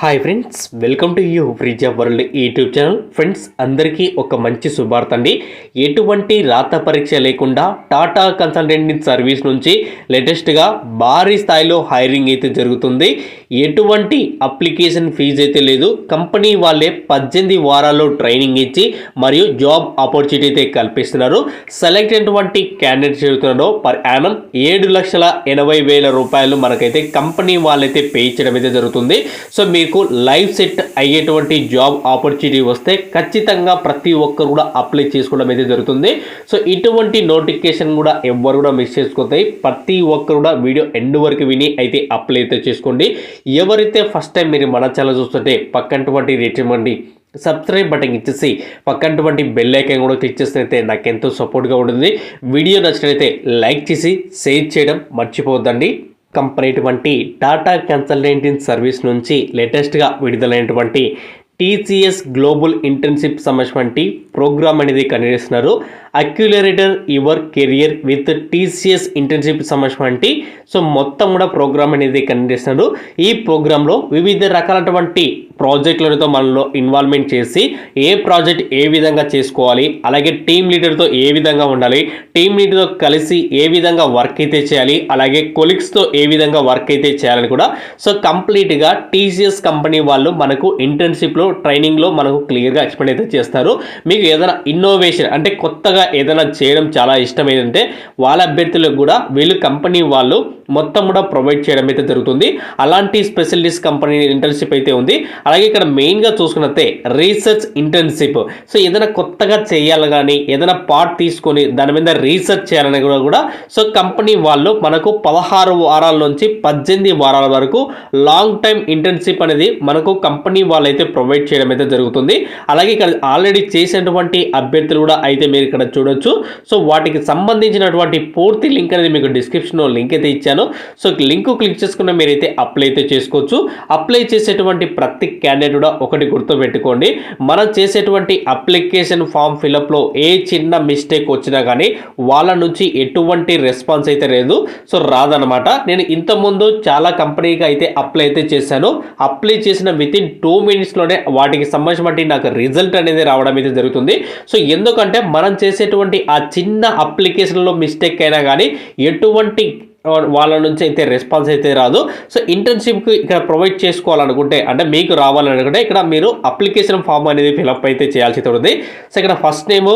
Hi friends, welcome to you free job world YouTube channel. Friends, అందరికీ ఒక మంచి శుభార్త అండి. ఎటువంటి రాత పరీక్ష లేకుండా టాటా కన్సల్టెంట్ సర్వీస్ నుంచి లేటెస్ట్గా భారీ స్థాయిలో హైరింగ్ అయితే జరుగుతుంది. ఎటువంటి అప్లికేషన్ ఫీజు అయితే లేదు. కంపెనీ వాళ్ళే 18 వారాల్లో ట్రైనింగ్ ఇచ్చి మరియు జాబ్ ఆపర్చునిటీ అయితే కల్పిస్తున్నారు. సెలెక్ట్ అయినటువంటి క్యాండిడేట్స్ చదువుతున్నారో పర్ యానం 7,80,000 రూపాయలు మనకైతే కంపెనీ వాళ్ళైతే పే చేయడం అయితే జరుగుతుంది. సో మీకు లైఫ్ సెట్ అయ్యేటువంటి జాబ్ ఆపర్చునిటీ వస్తే ఖచ్చితంగా ప్రతి ఒక్కరు కూడా అప్లై చేసుకోవడం అయితే జరుగుతుంది. సో ఇటువంటి నోటిఫికేషన్ కూడా ఎవరు కూడా మిస్ చేసుకోతాయి. ప్రతి ఒక్కరు కూడా వీడియో ఎండ్ వరకు విని అయితే అప్లై అయితే చేసుకోండి. ఎవరైతే ఫస్ట్ టైం మీరు మన ఛానల్ చూస్తుంటే పక్కనటువంటి రేట్ ఇవ్వండి, సబ్స్క్రైబ్ బటన్ ఇచ్చేసి పక్కనటువంటి బెల్ ఐకాన్ కూడా క్లిక్ చేస్తే నాకు ఎంతో సపోర్ట్గా ఉంటుంది. వీడియో నచ్చినట్లయితే లైక్ చేసి షేర్ చేయడం మర్చిపోవద్దండి. కంపెనీ టాటా కన్సల్టెంట్ సర్వీస్ నుంచి లేటెస్ట్గా విడుదలైనటువంటి టీసీఎస్ గ్లోబల్ ఇంటర్న్షిప్ సంబంధించి ప్రోగ్రామ్ అనేది కనిపిస్తున్నారు. Accelerator your career with TCS internship సంబంధించి సో మొత్తం కూడా ప్రోగ్రామ్ అనేది కనిపిస్తున్నారు. ఈ ప్రోగ్రాంలో వివిధ రకాలైనటువంటి ప్రాజెక్టులతో మనలో ఇన్వాల్వ్మెంట్ చేసి ఏ ప్రాజెక్ట్ ఏ విధంగా చేసుకోవాలి, అలాగే టీమ్ లీడర్తో ఏ విధంగా ఉండాలి, టీమ్ లీడర్తో కలిసి ఏ విధంగా వర్క్ అయితే చేయాలి, అలాగే కొలీగ్స్తో ఏ విధంగా వర్క్ అయితే చేయాలని కూడా సో కంప్లీట్గా టీసీఎస్ కంపెనీ వాళ్ళు మనకు ఇంటర్న్షిప్లో ట్రైనింగ్లో మనకు క్లియర్గా ఎక్స్ప్లెయిన్ అయితే చేస్తారు. మీకు ఏదైనా ఇన్నోవేషన్ అంటే కొత్తగా ఏదైనా చేయడం చాలా ఇష్టం ఏంటంటే వాళ్ళ అభ్యర్థులకు కూడా వీళ్ళు కంపెనీ వాళ్ళు మొత్తం కూడా ప్రొవైడ్ చేయడం అయితే జరుగుతుంది. అలాంటి స్పెషలిస్ట్ కంపెనీ ఇంటర్న్షిప్ అయితే ఉంది. అలాగే ఇక్కడ మెయిన్గా చూసుకున్నట్టే రీసెర్చ్ ఇంటర్న్షిప్. సో ఏదైనా కొత్తగా చేయాలి కానీ ఏదైనా పార్ట్ తీసుకొని దాని మీద రీసెర్చ్ చేయాలని కూడా సో కంపెనీ వాళ్ళు మనకు 16 వారాల నుంచి 18 వారాల వరకు లాంగ్ టైం ఇంటర్న్షిప్ అనేది మనకు కంపెనీ వాళ్ళు అయితే ప్రొవైడ్ చేయడం అయితే జరుగుతుంది. అలాగే ఇక్కడ ఆల్రెడీ చేసినటువంటి అభ్యర్థులు కూడా అయితే మీరు ఇక్కడ చూడొచ్చు. సో వాటికి సంబంధించినటువంటి పూర్తి లింక్ అనేది మీకు డిస్క్రిప్షన్లో లింక్ అయితే ఇచ్చాను. సో లింక్ క్లిక్ చేసుకున్న మీరైతే అప్లై అయితే చేసుకోవచ్చు. అప్లై చేసేటువంటి ప్రతి క్యాండిడేట్ కూడా ఒకటి గుర్తుపెట్టుకోండి, మనం చేసేటువంటి అప్లికేషన్ ఫామ్ ఫిలప్లో ఏ చిన్న మిస్టేక్ వచ్చినా కానీ వాళ్ళ నుంచి ఎటువంటి రెస్పాన్స్ అయితే లేదు. సో రాదనమాట. నేను ఇంతకుముందు చాలా కంపెనీకి అయితే అప్లై అయితే చేశాను. అప్లై చేసిన వితిన్ 2 మినిట్స్లోనే వాటికి సంబంధించి నాకు రిజల్ట్ అనేది రావడం అయితే జరుగుతుంది. సో ఎందుకంటే మనం చేసేటువంటి ఆ చిన్న అప్లికేషన్లో మిస్టేక్ అయినా కానీ ఎటువంటి వాళ్ళ నుంచి అయితే రెస్పాన్స్ అయితే రాదు. సో ఇంటర్న్షిప్కి ఇక్కడ ప్రొవైడ్ చేసుకోవాలనుకుంటే అంటే మీకు రావాలనుకుంటే ఇక్కడ మీరు అప్లికేషన్ ఫామ్ అనేది ఫిలప్ అయితే చేయాల్సి ఉంటుంది. సో ఇక్కడ first name,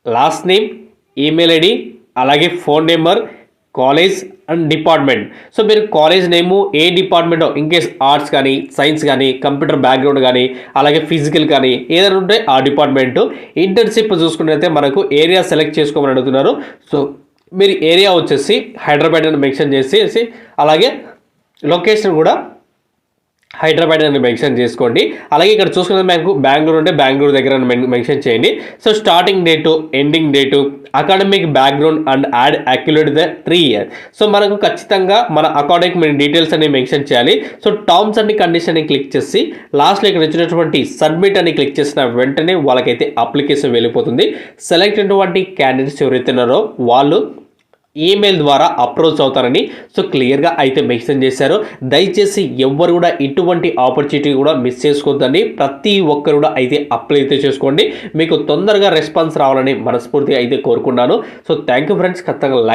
last name, email ID, అలాగే phone number, college and department. So మీరు కాలేజ్ నేము ఏ డిపార్ట్మెంటో ఇన్కేస్ ఆర్ట్స్ కానీ సైన్స్ కానీ కంప్యూటర్ బ్యాక్గ్రౌండ్ కానీ అలాగే ఫిజికల్ కానీ ఏదైనా ఉంటే ఆ డిపార్ట్మెంటు. ఇంటర్న్షిప్ చూసుకున్నట్లయితే మనకు ఏరియా సెలెక్ట్ చేసుకోమని అడుగుతున్నారు. సో మీరు ఏరియా వచ్చేసి హైదరాబాద్ అని మెన్షన్ చేసి అలాగే లొకేషన్ కూడా హైదరాబాద్ అని మెన్షన్ చేసుకోండి. అలాగే ఇక్కడ చూసుకున్న మనకు బెంగళూరు ఉంటే బెంగళూరు దగ్గర మెన్షన్ చేయండి. So starting date, ending date, academic background and add accurate the 3 years. So మనకు ఖచ్చితంగా మన అకాడమిక్ మన డీటెయిల్స్ అనేవి మెన్షన్ చేయాలి. సో టర్మ్స్ అండ్ కండిషన్ అని క్లిక్ చేసి లాస్ట్లో ఇక్కడ ఇచ్చినటువంటి సబ్మిట్ అని క్లిక్ చేసిన వెంటనే వాళ్ళకైతే అప్లికేషన్ వెళ్ళిపోతుంది. సెలెక్ట్ అయినటువంటి క్యాండిడేట్స్ ఎవరైతే ఉన్నారో వాళ్ళు ఈమెయిల్ ద్వారా అప్రోచ్ అవుతారని సో క్లియర్గా అయితే మెన్షన్ చేశారు. దయచేసి ఎవ్వరు కూడా ఇటువంటి ఆపర్చునిటీ కూడా మిస్ చేసుకోవద్దండి. ప్రతి ఒక్కరు కూడా అయితే అప్లై అయితే చేసుకోండి. మీకు తొందరగా రెస్పాన్స్ రావాలని మనస్ఫూర్తిగా అయితే కోరుకున్నాను. So thank you friends. ఖచ్చితంగా లైక్